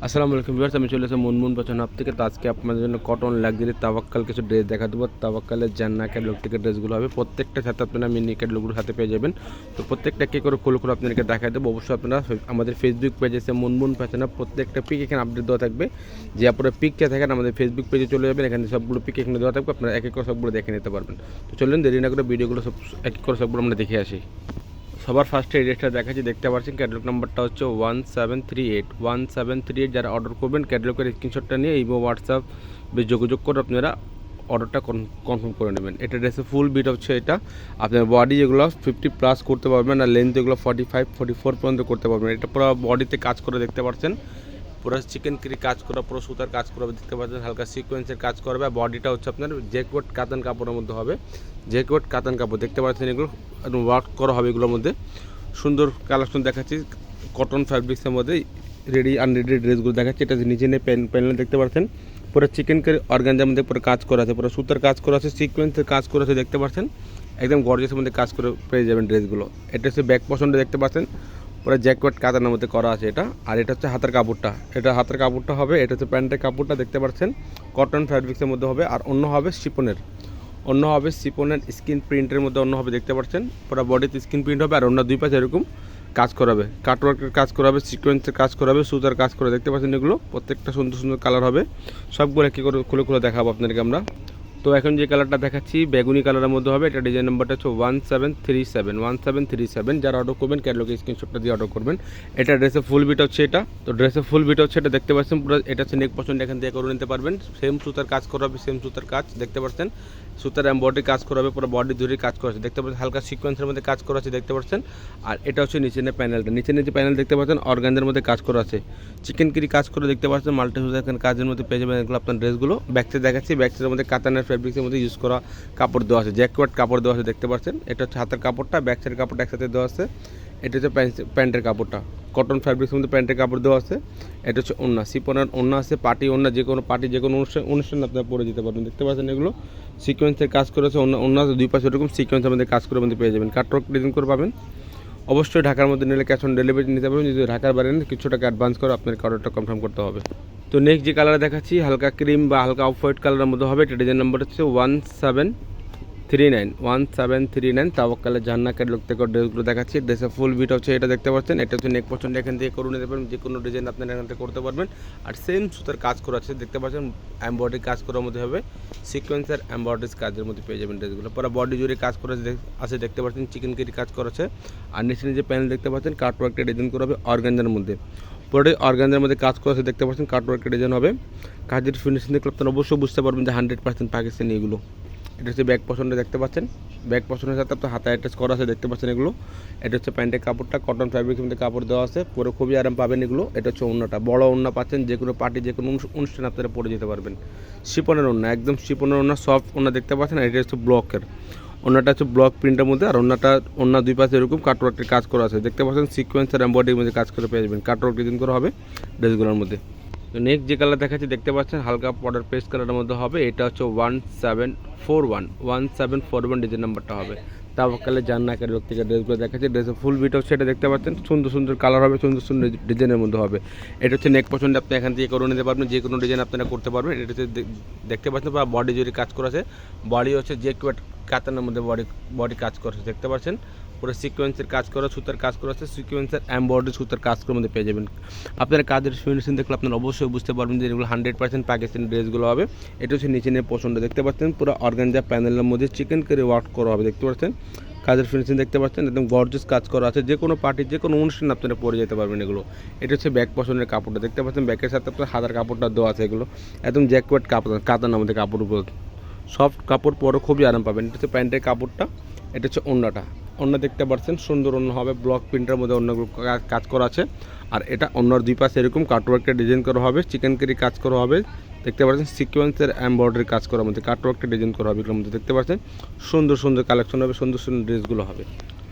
আসসালামু আলাইকুম ভিউয়ার্স, আমি চলে এসেছি মুনমুন ফ্যাশন হাব থেকে। তো আজকে আপনাদের জন্য কটন লাক্সারি তাওয়াক্কাল কিছু ড্রেস দেখা দেবো। তাওয়াক্কালের জান্না ক্যাটালগ থেকে ড্রেসগুলো হবে, প্রত্যেকটা সাথে আপনারা মিনি ক্যাটালগুলোর সাথে পেয়ে যাবেন। তো প্রত্যেকটা কী করে খুলে আপনাদেরকে দেখা দেবো। অবশ্যই আপনারা আমাদের ফেসবুক পেজে এসে মুনমুন ফ্যাশন হাব প্রত্যেকটা পিক এখানে আপডেট দেওয়া থাকবে। যে আপনারা পিক চেয়ে থাকেন আমাদের ফেসবুক পেজে চলে যাবেন, এখানে সবগুলো পিক এখানে দেওয়া থাকবে, আপনারা এক এক করে সবগুলো দেখে নিতে পারবেন। তো চলুন দেরি না করে ভিডিওগুলো সব এক এক করে সবগুলো আমরা দেখে আসি। সবার ফার্স্টে এই ড্রেসটা দেখাচ্ছি, দেখতে পাচ্ছেন ক্যাটালগ নাম্বারটা হচ্ছে 1738 যারা অর্ডার করবেন ক্যাটালগের স্ক্রিনশটটা নিয়ে এই হোয়াটসঅ্যাপে যোগাযোগ করে আপনারা অর্ডারটা কনফার্ম করে নেবেন। এটা ড্রেসের ফুল বিট হচ্ছে, এটা আপনার বডি যেগুলো 50+ করতে পারবেন, আর লেন্থ যেগুলো 45-44 পর্যন্ত করতে পারবেন। এটা পুরো বডিতে কাজ করে দেখতে পাচ্ছেন, পুরো চিকেন কারি কাজ করা, পুরো সুতার কাজ করা দেখতে পাচ্ছেন, হালকা সিকোয়েন্সের কাজ করবে। বডিটা হচ্ছে আপনার জ্যাকওয়ার্ড কাতান কাপড়ের মধ্যে হবে, জ্যাকওয়ার্ড কাতান কাপড় দেখতে পাচ্ছেন, এগুলো একদম ওয়ার্ক করা হবে। এগুলোর মধ্যে সুন্দর কালেকশন দেখাচ্ছি, কটন ফ্যাব্রিক্সের মধ্যে রেডি আনরেডি ড্রেসগুলো দেখাচ্ছি। এটা নিচে নিয়ে প্যানেল দেখতে পাচ্ছেন, পুরো চিকেন কারি অর্গানজার মধ্যে পুরো কাজ করা আছে, পুরো সুতার কাজ করা আছে, সিকোয়েন্সের কাজ করা আছে দেখতে পাচ্ছেন, একদম গর্জিয়াসের মধ্যে কাজ করে পেয়ে যাবেন ড্রেসগুলো। এটা হচ্ছে ব্যাক পছন্দ দেখতে পাচ্ছেন, পুরো জ্যাকওয়ার্ড কাতানের মধ্যে করা আছে এটা। আর এটা হচ্ছে হাতের কাপড়টা, এটা হাতের কাপড়টা হবে। এটা হচ্ছে প্যান্টের কাপড়টা দেখতে পাচ্ছেন, কটন ফ্যাব্রিক্সের মধ্যে হবে। আর অন্য হবে শিপনের, অন্য হবে শিপনের স্ক্রিন প্রিন্টের মধ্যে অন্য হবে দেখতে পাচ্ছেন, পুরো বডিতে স্ক্রিন প্রিন্ট হবে। আর অন্য দুই পাশে এরকম কাজ করাবে, কাটওয়ার্কের কাজ করাবে, সিকোয়েন্সের কাজ করাবে, সুতার কাজ করে দেখতে পাচ্ছেন। এগুলো প্রত্যেকটা সুন্দর সুন্দর কালার হবে, সবগুলো কী করে খুলে খুলে দেখাবো আপনাদেরকে আমরা। তো এখন যে কালারটা দেখাচ্ছি বেগুনি কালারের মধ্যে হবে। এটা ডিজাইন নাম্বারটা হচ্ছে 1737 যারা অর্ডার করবেন ক্যাটালগে স্ক্রিনশটটা দিয়ে অর্ডার করবেন। এটা ড্রেসের ফুল বিট হচ্ছে, এটা তো ড্রেসের ফুল বিট হচ্ছে, এটা দেখতে পাচ্ছেন পুরো। এটা হচ্ছে নেক পছন্দ, এখান থেকে করে নিতে পারবেন। সেম সুতার কাজ করা হবে, সেম সুতার কাজ দেখতে পাচ্ছেন, সুতার এমব্রয়ডারি কাজ করা হবে, পুরো বডি ধরে কাজ করা আছে দেখতে পাচ্ছেন, হালকা সিকোয়েন্সের মধ্যে কাজ করা আছে দেখতে পাচ্ছেন। আর এটা হচ্ছে নিচে প্যানেলটা, নিচে যে প্যানেল দেখতে পাচ্ছেন অর্গানজার মধ্যে কাজ করা আছে, চিকেন কারি কাজ করে দেখতে পাচ্ছেন, মাল্টি সুতার এখানে কাজের মধ্যে পেয়ে যাবেন এগুলো আপনার ড্রেসগুলো। ব্যাকসাইড দেখাচ্ছি, ব্যাকসাইডের মধ্যে কাতানের ফ্যাব্রিক্সের মধ্যে ইউজ করা কাপড় দেওয়া আছে, জ্যাকওয়ার্ড কাপড় দেওয়া আছে দেখতে পাচ্ছেন। এটা হচ্ছে হাতের কাপড়টা, ব্যাকসাইডের কাপড়টা একসাথে দেওয়া আছে। এটা হচ্ছে প্যান্টের কাপড়টা, কটন ফ্যাব্রিক্সের মধ্যে প্যান্টের কাপড় দেওয়া আছে। এটা হচ্ছে ওড়না, সিপনের ওড়না আছে, পার্টি ওড়না, যে কোনো পার্টি যে কোনো অনুষ্ঠান আপনারা পরে যেতে পারবেন দেখতে পাচ্ছেন। এগুলো সিকোয়েন্সের কাজ করেছে, ওড়না দুই পাশে এরকম সিকোয়েন্সের মধ্যে কাজ করে মধ্যে পেয়ে যাবেন, কাটওয়ার্ক ডিজাইন করে পাবেন। অবশ্যই ঢাকার মধ্যে নিলে ক্যাশ অন ডেলিভারি নিতে পারবেন, যদি ঢাকার বাইরে কিছু টাকা অ্যাডভান্স করে আপনার অর্ডারটা কনফার্ম করতে হবে। তো নেক্সট যে কালার দেখাচ্ছি হালকা ক্রিম বা হালকা অফ হোয়াইট কালারের মধ্যে হবে। এটা ডিজাইন নাম্বার হচ্ছে 1739 তাওয়াক্কালের জান্না ক্যাটালগ থেকে ড্রেসগুলো দেখাচ্ছি। ড্রেসের ফুল বিট হচ্ছে, এটা দেখতে পাচ্ছেন। এটা হচ্ছে নেক পছন্দ, এখান থেকে করে নিতে পারবেন, যে কোনো ডিজাইন আপনারা এখান থেকে করতে পারবেন। আর সেম সুতার কাজ করা আছে দেখতে পাচ্ছেন, এমব্রয়ডারি কাজ করার মধ্যে হবে, সিকোয়েন্সার এমব্রয়ডারি কাজের মধ্যে পেয়ে যাবেন ড্রেসগুলো। পুরো বডি জুড়ে কাজ করা আছে দেখতে পাচ্ছেন, চিকেন কারি কাজ করা আছে। আর নিচে যে প্যানেল দেখতে পাচ্ছেন কাটওয়ার্কটা ডিজাইন করা হবে অর্গানজার মধ্যে, পুরোটাই অর্গানজার মধ্যে কাজ করা আছে দেখতে পাচ্ছেন, কাটওয়ার্কটা ডিজাইন হবে। কাজের ফিনিশিং দেখলে আপনারা অবশ্যই বুঝতে পারবেন যে 100% পাকিস্তানি এগুলো। এটা হচ্ছে ব্যাক পছন্দ দেখতে পাচ্ছেন, ব্যাক পছন্দের সাথে আপনার হাতে অ্যাটাচ করা আছে দেখতে পাচ্ছেন এগুলো। এটা হচ্ছে প্যান্টের কাপড়টা, কটন ফ্যাব্রিক্সের মধ্যে কাপড় দেওয়া আছে, পুরো খুবই আরাম পাবেন এগুলো। এটা হচ্ছে ওড়নাটা, বড় ওড়না পাচ্ছেন, যে কোনো পার্টি যে কোনো অনুষ্ঠানে আপনারা পরে যেতে পারবেন। শিপনের ওড়না, একদম শিপনের ওড়না, সফট ওড়না দেখতে পাচ্ছেন। আর এটা হচ্ছে ব্লকের ওড়নাটা, হচ্ছে ব্লক প্রিন্টের মধ্যে। আর ওড়না দুই পাশে এরকম কাটওয়ার্কের কাজ করা আছে দেখতে পাচ্ছেন, সিকোয়েন্সের এমব্রয়ডারির মধ্যে কাজ করে পেয়ে যাবেন, কাটওয়ার্ক ডিজাইন করা হবে ড্রেসগুলোর মধ্যে। তো নেক্সট যে কালার দেখাচ্ছি দেখতে পাচ্ছেন হালকা পাউডার পেস্ট কালারের মধ্যে হবে। এটা হচ্ছে 1741 ডিজাইন নাম্বারটা হবে। তাওয়াক্কালের জান্না ক্যাটালগ থেকে ড্রেসগুলো দেখাচ্ছি। ড্রেসের ফুল বিট হচ্ছে, এটা দেখতে পাচ্ছেন, সুন্দর সুন্দর কালার হবে, সুন্দর সুন্দর ডিজাইনের মধ্যে হবে। এটা হচ্ছে নেক পছন্দ, আপনি এখান থেকে করে নিতে পারবেন, যে কোনো ডিজাইন আপনারা করতে পারবেন। এটা হচ্ছে দেখতে পাচ্ছেন বা বডি জুড়ে কাজ করা আছে, বডি হচ্ছে জ্যাকওয়ার্ড কাতানের মধ্যে বডি কাজ করা আছে দেখতে পাচ্ছেন, পুরো সিকোয়েন্সের কাজ করা, সুতার কাজ করা আছে, সিকোয়েন্সের এমব্রয়ডারি সুতার কাজ করার মধ্যে পেয়ে যাবেন। আপনারা কাজের ফিনিশিং দেখলে আপনারা অবশ্যই বুঝতে পারবেন যে এগুলো 100% পাকিস্তানি ড্রেসগুলো হবে। এটা হচ্ছে নিচে পছন্দ দেখতে পাচ্ছেন, পুরো অর্গানজা প্যানেলের মধ্যে চিকেন কারি ওয়ার্ক করা হবে দেখতে পাচ্ছেন, কাজের ফিনিশিং দেখতে পাচ্ছেন, একদম গর্জিয়াস কাজ করা আছে, যে কোনো পার্টি যে কোনো অনুষ্ঠানে আপনারা পরে যেতে পারবেন এগুলো। এটা হচ্ছে ব্যাক পছন্দের কাপড়টা দেখতে পাচ্ছেন, ব্যাকের সাথে আপনার হাতার কাপড়টা দেওয়া আছে, এগুলো একদম জ্যাকওয়ার্ড কাপড়, কাতার মধ্যে কাপড় উপর সফট কাপড়, পরে খুবই আরাম পাবেন। এটা হচ্ছে প্যান্টের কাপড়টা, এটা হচ্ছে ওড়নাটা, ওড়না দেখতে পাচ্ছেন সুন্দর ওড়না হবে, ব্লক প্রিন্টের মধ্যে অন্যগুলো কাজ করা আছে। আর এটা অন্যর দুই পাশে এরকম কাটওয়ার্কটা ডিজাইন করা হবে, চিকেন কারি কাজ করা হবে দেখতে পাচ্ছেন, সিকোয়েন্সের এমব্রয়ডারি কাজ করার মধ্যে কাটওয়ার্কটা ডিজাইন করা হবে, এগুলোর মধ্যে দেখতে পাচ্ছেন সুন্দর সুন্দর কালেকশন হবে, সুন্দর সুন্দর ড্রেসগুলো হবে।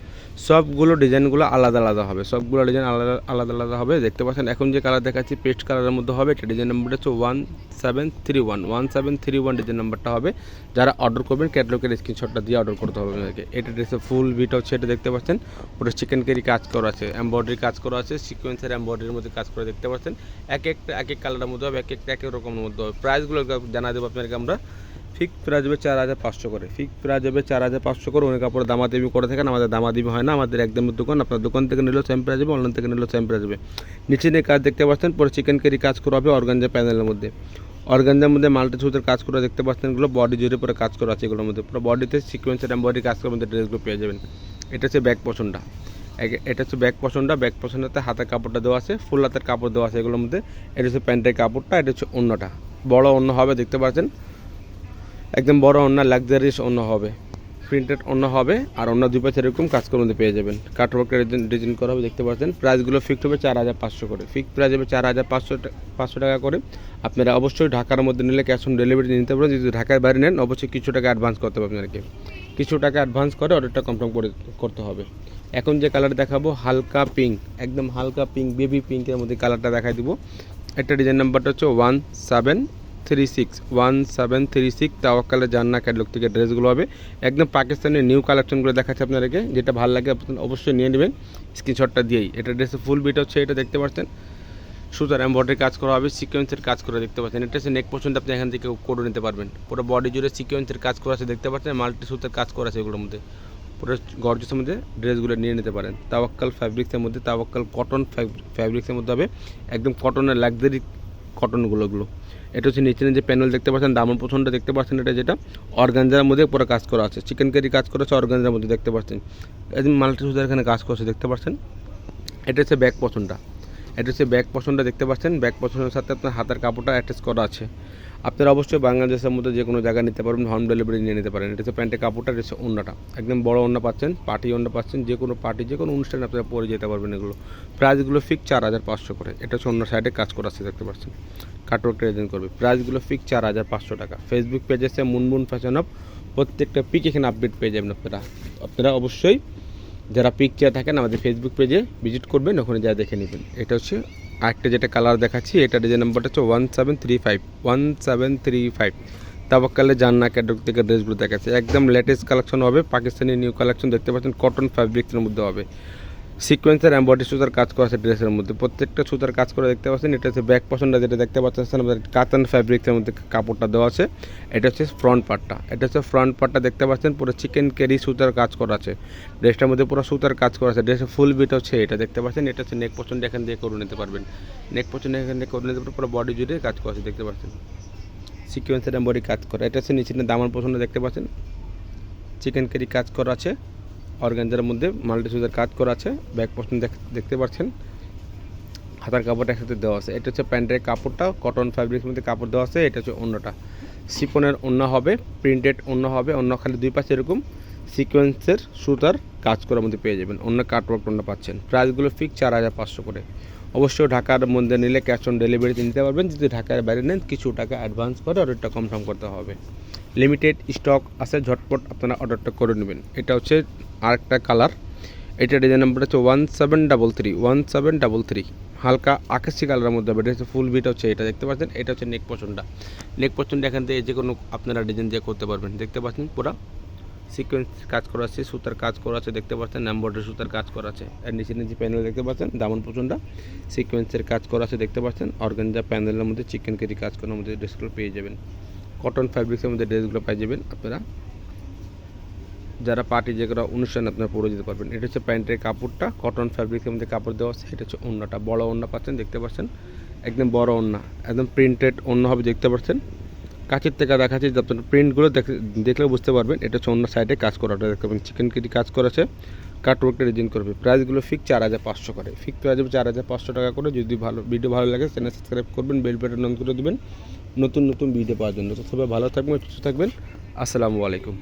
সবগুলো ডিজাইনগুলো আলাদা আলাদা হবে, সবগুলো ডিজাইন আলাদা আলাদা আলাদা হবে। দেখতে পাচ্ছেন এখন যে কালার দেখাচ্ছি পেস্ট কালারের মধ্যে হবে, এটা ডিজাইন নাম্বারটা হচ্ছে 1731 ডিজাইন নাম্বারটা হবে। যারা অর্ডার করবেন ক্যাটালগের স্ক্রিনশটটা দিয়ে অর্ডার করতে হবে আপনাদেরকে। এটা ড্রেসের ফুল ভিট হচ্ছে, এটা দেখতে পাচ্ছেন পুরো চিকেন কারি কাজ করা আছে, এমব্রয়ডারি কাজ করা আছে, সিকোয়েন্সের এমব্রয়ডারির মধ্যে কাজ করে দেখতে পাচ্ছেন। এক এক কালারের মধ্যে হবে, এক রকমের মধ্যে হবে। প্রাইসগুলো জানা দেবো আপনাদেরকে আমরা। ফিক্স প্রাইস হবে 4500 করে, ফিক্স প্রাইস হবে 4500 করে। অনেক কাপড় দামাদামি করে থাকেন, আমাদের দামাদামি হয় না, আমাদের একদম দোকান। আপনার দোকান থেকে নিলেও সেম প্রাইস হবে, অনলাইন থেকে নিলেও সেম প্রাইস হবে। নিচে নিয়ে কাজ দেখতে পাচ্ছেন পুরো চিকেন কারি কাজ করা হবে অর্গানজা প্যানেলের মধ্যে, অর্গানজার মধ্যে মাল্টি সুতার কাজ করা দেখতে পাচ্ছেন। এগুলো বডি জুড়ে পুরো কাজ করা আছে, এগুলোর মধ্যে পুরো বডিতে সিকোয়েন্সের এমব্রয়ডারি কাজ করার মধ্যে ড্রেসগুলো পেয়ে যাবেন। এটা হচ্ছে ব্যাক পছনটা, এটা হচ্ছে ব্যাক পছন্দাতে হাতের কাপড়টা দেওয়া আছে, ফুল হাতের কাপড় দেওয়া আছে এগুলোর মধ্যে। এটা হচ্ছে প্যান্টের কাপড়টা, এটা হচ্ছে ওড়নাটা, বড় ওড়না হবে দেখতে পাচ্ছেন, একদম বড় ওড়না, লাক্সারিয়াস ওড়না হবে, প্রিন্টেড ওড়না হবে। আর ওড়না দুই পাশে এরকম কাজ করে মধ্যে পেয়ে যাবেন, কাটওয়ার্কের ডিজাইন করা হবে দেখতে পাচ্ছেন। প্রাইসগুলো ফিক্সড হবে 4500 করে, ফিক্সড প্রাইস হবে 4500 টাকা করে। আপনারা অবশ্যই ঢাকার মধ্যে নিলে ক্যাশ অন ডেলিভারি নিতে পারেন। যদি ঢাকার বাইরে নেন অবশ্যই কিছু টাকা অ্যাডভান্স করতে হবে আপনাদেরকে, কিছু টাকা অ্যাডভান্স করে অর্ডারটা কনফার্ম করতে হবে। এখন যে কালার দেখাবো হালকা পিঙ্ক, একদম হালকা পিঙ্ক, বেবি পিঙ্কের মধ্যে কালারটা দেখাই দিব। একটা ডিজাইন নাম্বারটা হচ্ছে 1736 তাওয়াক্কালের জান্নাত ক্যাটালগ থেকে ড্রেসগুলো হবে। একদম পাকিস্তানের নিউ কালেকশনগুলো দেখাচ্ছে আপনাদেরকে, যেটা ভালো লাগে আপনারা অবশ্যই নিয়ে নেবেন স্ক্রিনশটটা দিয়েই। এটা ড্রেসের ফুল বিট হচ্ছে, এটা দেখতে পাচ্ছেন সুতার এমব্রয়ডারি কাজ করা হবে, সিকোয়েন্সের কাজ করা দেখতে পাচ্ছেন। এটা হচ্ছে নেক পছন্দ, আপনি এখান থেকে করে নিতে পারবেন। পুরো বডি জুড়ে সিকোয়েন্সের কাজ করা আছে দেখতে পাচ্ছেন, মাল্টি সুতার কাজ করা আছে এগুলোর মধ্যে। পুরো গর্জেসের মধ্যে ড্রেসগুলো নিয়ে নিতে পারেন। তাওয়াক্কাল ফ্যাব্রিক্সের মধ্যে, তাওয়াক্কাল কটন ফ্যাব্রিক্সের মধ্যে হবে, একদম কটনের লাক্সারি কটনগুলো। এটা হচ্ছে নিচে যে প্যানেল দেখতে পাচ্ছেন, দামন পছন্দটা দেখতে পাচ্ছেন, এটা যেটা অর্গানজার মধ্যে পুরো কাজ করা আছে, চিকেন কারি কাজ করা আছে অর্গানজার মধ্যে দেখতে পাচ্ছেন, একদম মাল্টি সুতার এখানে কাজ করছে দেখতে পাচ্ছেন। এটা হচ্ছে ব্যাক পছন্দটা, এটা হচ্ছে ব্যাক পছন্দটা দেখতে পাচ্ছেন। ব্যাক পছন্দের সাথে আপনার হাতের কাপড়টা অ্যাটাচ করা আছে। আপনারা অবশ্যই বাংলাদেশের মধ্যে যে কোনো জায়গায় নিতে পারবেন, হোম ডেলিভারি নিয়ে নিতে পারেন। এটা হচ্ছে প্যান্টের কাপড়টা, এটা হচ্ছে ওড়নাটা, একদম বড় ওড়না পাচ্ছেন, পার্টি ওড়না পাচ্ছেন, যে কোনো পার্টি যে কোনো অনুষ্ঠানে আপনারা পরে যেতে পারবেন। এগুলো প্রাইসগুলো ফিক্স 4500 করে। এটা হচ্ছে অন্য সাইডে কাজ করা আছে দেখতে পাচ্ছেন, কাটওয়ার্কটা ডিজাইন করবে। প্রাইসগুলো ফিক্স 4500 টাকা। ফেসবুক পেজে আছে মুনমুন ফ্যাশন হাব, প্রত্যেকটা পিক এখানে আপডেট পেয়ে যাবেন আপনারা অবশ্যই যারা পিক চেয়ে থাকেন আমাদের ফেসবুক পেজে ভিজিট করবেন, ওখানে যা দেখে নেবেন। এটা হচ্ছে আরেকটা যেটা কালার দেখাচ্ছি, এটা ডিজাইন নাম্বারটা হচ্ছে 1735 তাওয়াক্কালের জান্নাত ক্যাটালগ থেকে ড্রেসগুলো দেখাচ্ছে, একদম লেটেস্ট কালেকশন হবে, পাকিস্তানি নিউ কালেকশন দেখতে পাচ্ছেন, কটন ফ্যাব্রিক্সের মধ্যে হবে, সিকোয়েন্সের এমব্রয়ডারি সুতার কাজ করা আছে ড্রেসের মধ্যে, প্রত্যেকটা সুতার কাজ করে দেখতে পাচ্ছেন। এটা হচ্ছে ব্যাক পছন্দ, যেটা দেখতে পাচ্ছেন আমাদের কাতান ফ্যাব্রিক্সের মধ্যে কাপড়টা দেওয়া আছে। এটা হচ্ছে ফ্রন্ট পার্টটা, এটা হচ্ছে ফ্রন্ট পার্টটা দেখতে পাচ্ছেন, পুরো চিকেন কারি সুতার কাজ করা আছে ড্রেসটার মধ্যে, পুরো সুতার কাজ করা আছে। ড্রেসের ফুল বিট হচ্ছে এটা দেখতে পাচ্ছেন। এটা হচ্ছে নেক পছন্দ, এখান দিয়ে করে নিতে পারবেন, নেক পছন্দ এখান থেকে করে নিতে পারবেন। পুরো বডি জুড়ে কাজ করা আছে দেখতে পাচ্ছেন, সিকোয়েন্সের এমব্রয়ডারি কাজ করা। এটা হচ্ছে নিচে দামান পছন্দ দেখতে পাচ্ছেন, চিকেন কারি কাজ করা আছে, অর্গানজার মধ্যে মাল্টি সুতার কাজ করা আছে। ব্যাক পছন্দ দেখতে পাচ্ছেন, হাতার কাপড়টা একসাথে দেওয়া আছে। এটা হচ্ছে প্যান্টের কাপড়টা, কটন ফ্যাব্রিক্সের মধ্যে কাপড় দেওয়া আছে। এটা হচ্ছে ওড়নাটা, শিফনের ওড়না হবে, প্রিন্টেড ওড়না হবে, ওড়না খালি দুই পাশে এরকম সিকোয়েন্সের সুতার কাজ করার মধ্যে পেয়ে যাবেন। অন্য কাটওয়ার্ক ওড়না পাচ্ছেন। প্রাইসগুলো ফিক্স 4500 করে। অবশ্যই ঢাকার মধ্যে নিলে ক্যাশ অন ডেলিভারিতে নিতে পারবেন। যদি ঢাকার বাইরে নেন কিছু টাকা অ্যাডভান্স করে অর্ডারটা কনফার্ম করতে হবে। লিমিটেড স্টক আছে, ঝটপট আপনারা অর্ডারটা করে নেবেন। এটা হচ্ছে আরেকটা কালার, এটা ডিজাইন নাম্বার হচ্ছে 1733 হালকা আকাশি কালারের মধ্যে হবে। এটা হচ্ছে ফুল বিট হচ্ছে, এটা দেখতে পাচ্ছেন। এটা হচ্ছে নেক পছন্দটা, নেক পছন্দ এখান থেকে যে কোনো আপনারা ডিজাইন দিয়ে করতে পারবেন। দেখতে পাচ্ছেন পুরো সিকোয়েন্স কাজ করা আছে, সুতার কাজ করা আছে দেখতে পাচ্ছেন, এমব্রয়ডারি সুতার কাজ করা আছে। আর নিচে প্যানেল দেখতে পাচ্ছেন, দামন পছন্দটা সিকোয়েন্সের কাজ করা আছে দেখতে পাচ্ছেন। অর্গানজা প্যানেলের মধ্যে চিকেন কারি কাজ করার মধ্যে ড্রেসগুলো পেয়ে যাবেন, কটন ফ্যাব্রিক্সের মধ্যে ড্রেসগুলো পেয়ে যাবেন আপনারা, যারা পার্টি যে কোনো অনুষ্ঠান আপনারা পরে যেতে পারবেন। এটা হচ্ছে প্যান্টের কাপড়টা, কটন ফ্যাব্রিক্সের মধ্যে কাপড় দেওয়া আছে। এটা হচ্ছে ওড়নাটা, বড় ওড়না পাচ্ছেন দেখতে পাচ্ছেন, একদম বড় ওড়না, একদম প্রিন্টেড ওড়না হবে দেখতে পাচ্ছেন। কাছের থেকে দেখাচ্ছি, আপনার প্রিন্টগুলো দেখলে বুঝতে পারবেন। এটা হচ্ছে অন্য সাইডে কাজ করা, ওটা দেখতে পাবেন চিকেন কারি কাজ করেছে, কাটওয়ার্কটা ডিজাইন করবে। প্রাইসগুলো ফিক্স 4500 করে, ফিক্স প্রাইস হবে 4500 টাকা করে। যদি ভিডিও ভালো লাগে চ্যানেল সাবস্ক্রাইব করবেন, বেল বাটন অন করে দেবেন নতুন ভিডিও পাওয়ার জন্য। তো সবাই ভালো থাকবেন, সুস্থ থাকবেন। আসসালামু আলাইকুম।